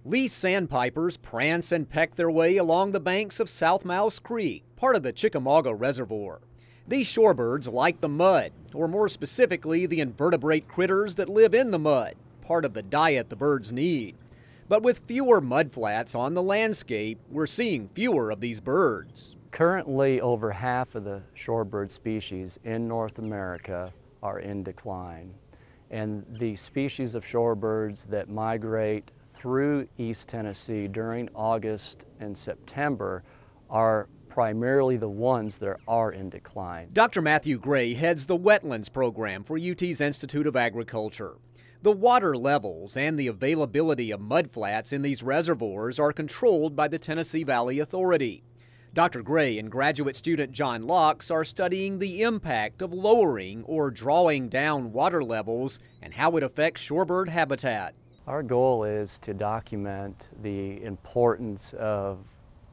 Least sandpipers prance and peck their way along the banks of South Mouse Creek, part of the Chickamauga Reservoir. These shorebirds like the mud, or more specifically the invertebrate critters that live in the mud, part of the diet the birds need. But with fewer mudflats on the landscape, we're seeing fewer of these birds. Currently, over half of the shorebird species in North America are in decline. And the species of shorebirds that migrate through East Tennessee during August and September are primarily the ones that are in decline. Dr. Matthew Gray heads the wetlands program for UT's Institute of Agriculture. The water levels and the availability of mudflats in these reservoirs are controlled by the Tennessee Valley Authority. Dr. Gray and graduate student John Locks are studying the impact of lowering or drawing down water levels and how it affects shorebird habitat. Our goal is to document the importance of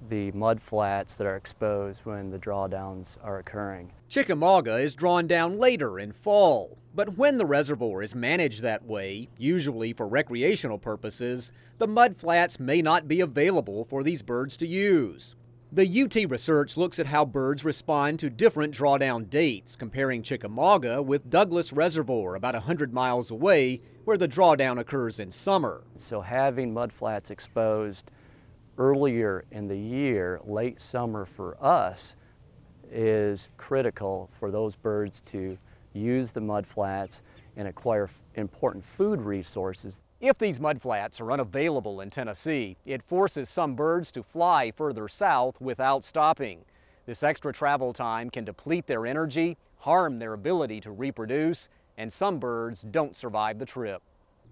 the mudflats that are exposed when the drawdowns are occurring. Chickamauga is drawn down later in fall, but when the reservoir is managed that way, usually for recreational purposes, the mudflats may not be available for these birds to use. The UT research looks at how birds respond to different drawdown dates, comparing Chickamauga with Douglas Reservoir about 100 miles away, where the drawdown occurs in summer. So having mudflats exposed earlier in the year, late summer for us, is critical for those birds to use the mudflats and acquire important food resources. If these mudflats are unavailable in Tennessee, it forces some birds to fly further south without stopping. This extra travel time can deplete their energy, harm their ability to reproduce, and some birds don't survive the trip.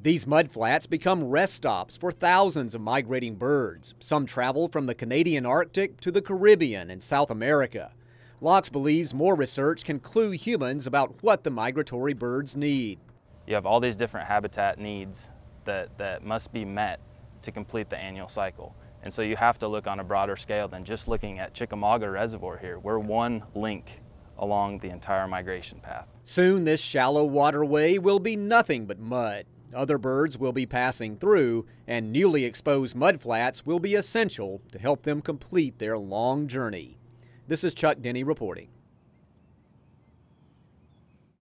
These mudflats become rest stops for thousands of migrating birds. Some travel from the Canadian Arctic to the Caribbean and South America. Locks believes more research can clue humans about what the migratory birds need. You have all these different habitat needs that must be met to complete the annual cycle. And so you have to look on a broader scale than just looking at Chickamauga Reservoir here. We're one link along the entire migration path. Soon this shallow waterway will be nothing but mud. Other birds will be passing through, and newly exposed mudflats will be essential to help them complete their long journey. This is Chuck Denny reporting.